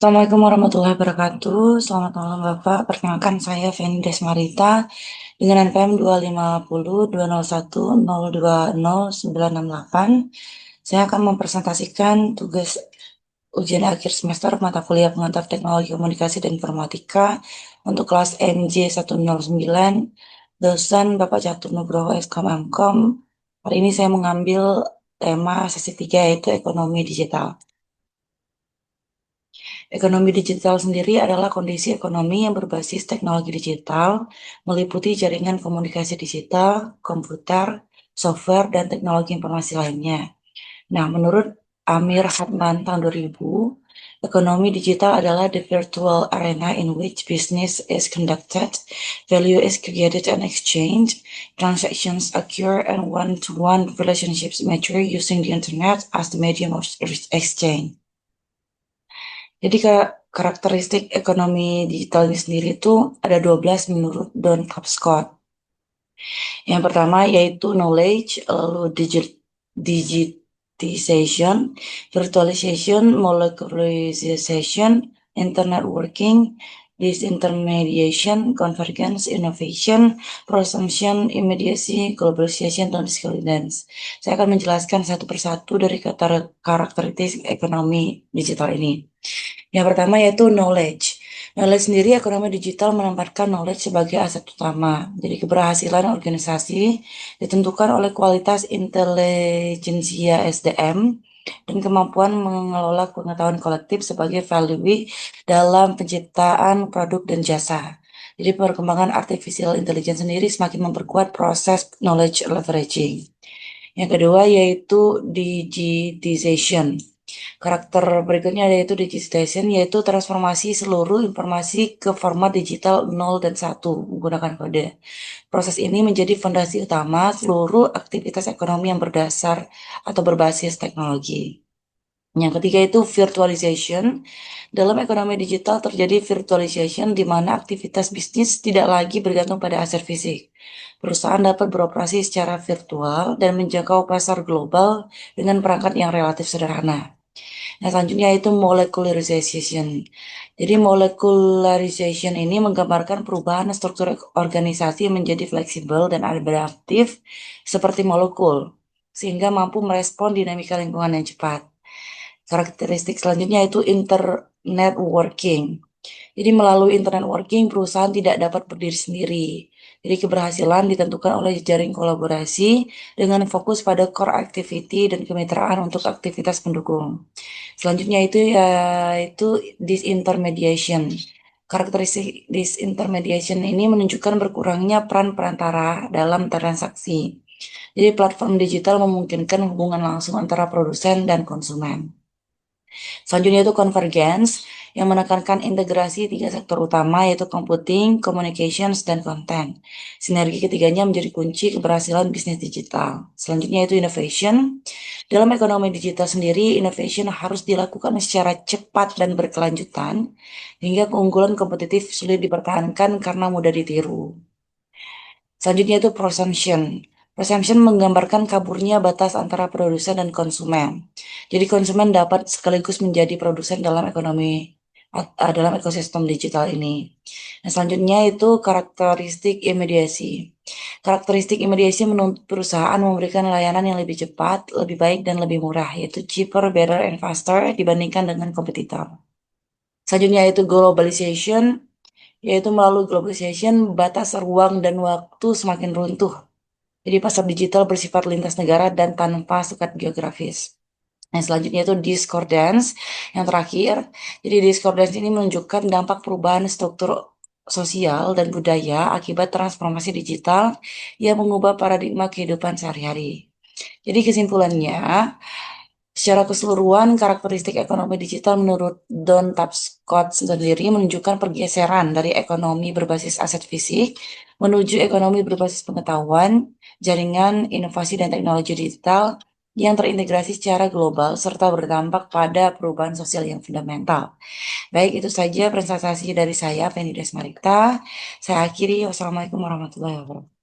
Assalamualaikum warahmatullahi wabarakatuh. Selamat malam Bapak. Perkenalkan saya Feni Desmarita dengan NPM 2502001020968. Saya akan mempresentasikan tugas ujian akhir semester mata kuliah pengantar teknologi komunikasi dan informatika untuk kelas MJ 109, dosen Bapak Catur Nugroho SKM MKOM. Hari ini saya mengambil tema sesi 3 yaitu ekonomi digital. Ekonomi digital sendiri adalah kondisi ekonomi yang berbasis teknologi digital, meliputi jaringan komunikasi digital, komputer, software, dan teknologi informasi lainnya. Nah, menurut Amir Hatman tahun 2000, ekonomi digital adalah the virtual arena in which business is conducted, value is created and exchanged, transactions occur, and one-to-one relationships mature using the internet as the medium of exchange. Jadi karakteristik ekonomi digital ini sendiri itu ada 12 menurut Don Tapscott. Yang pertama yaitu knowledge, lalu digitization, virtualization, molecularization, internet working, disintermediation, convergence, innovation, prosumption, immediacy, globalization, dan skillance. Saya akan menjelaskan satu persatu dari karakteristik ekonomi digital ini. Yang pertama yaitu knowledge. Knowledge sendiri ekonomi digital menempatkan knowledge sebagai aset utama. Jadi keberhasilan organisasi ditentukan oleh kualitas intelijensia SDM dan kemampuan mengelola pengetahuan kolektif sebagai value dalam penciptaan produk dan jasa. Jadi perkembangan artificial intelligence sendiri semakin memperkuat proses knowledge leveraging. Yang kedua yaitu digitization. Karakter berikutnya yaitu digitization, yaitu transformasi seluruh informasi ke format digital 0 dan 1 menggunakan kode. Proses ini menjadi fondasi utama seluruh aktivitas ekonomi yang berdasar atau berbasis teknologi. Yang ketiga itu virtualization. Dalam ekonomi digital terjadi virtualization di mana aktivitas bisnis tidak lagi bergantung pada aset fisik. Perusahaan dapat beroperasi secara virtual dan menjangkau pasar global dengan perangkat yang relatif sederhana. Nah, selanjutnya itu molecularization. Jadi molecularization ini menggambarkan perubahan struktur organisasi menjadi fleksibel dan adaptif seperti molekul, sehingga mampu merespon dinamika lingkungan yang cepat. Karakteristik selanjutnya itu internet working. Jadi melalui internet working, perusahaan tidak dapat berdiri sendiri. Jadi keberhasilan ditentukan oleh jaring kolaborasi dengan fokus pada core activity dan kemitraan untuk aktivitas pendukung. Selanjutnya itu yaitu disintermediation. Karakteristik disintermediation ini menunjukkan berkurangnya peran perantara dalam transaksi. Jadi platform digital memungkinkan hubungan langsung antara produsen dan konsumen. Selanjutnya itu convergence yang menekankan integrasi tiga sektor utama yaitu computing, communications, dan content. Sinergi ketiganya menjadi kunci keberhasilan bisnis digital. Selanjutnya itu innovation. Dalam ekonomi digital sendiri, innovation harus dilakukan secara cepat dan berkelanjutan hingga keunggulan kompetitif sulit dipertahankan karena mudah ditiru. Selanjutnya itu presumption. Presumption menggambarkan kaburnya batas antara produsen dan konsumen. Jadi konsumen dapat sekaligus menjadi produsen dalam dalam ekosistem digital ini. Nah, selanjutnya itu karakteristik imediasi. Karakteristik imediasi menuntut perusahaan memberikan layanan yang lebih cepat, lebih baik, dan lebih murah, yaitu cheaper, better, and faster dibandingkan dengan kompetitor. Selanjutnya itu globalization, yaitu melalui globalization, batas ruang dan waktu semakin runtuh. Jadi pasar digital bersifat lintas negara dan tanpa sekat geografis. Nah, selanjutnya itu discordance. Yang terakhir, jadi discordance ini menunjukkan dampak perubahan struktur sosial dan budaya akibat transformasi digital yang mengubah paradigma kehidupan sehari-hari. Jadi kesimpulannya, secara keseluruhan, karakteristik ekonomi digital menurut Don Tapscott sendiri menunjukkan pergeseran dari ekonomi berbasis aset fisik menuju ekonomi berbasis pengetahuan, jaringan, inovasi, dan teknologi digital yang terintegrasi secara global serta berdampak pada perubahan sosial yang fundamental. Baik, itu saja presentasi dari saya, Feni Desmarita. Saya akhiri. Wassalamualaikum warahmatullahi wabarakatuh.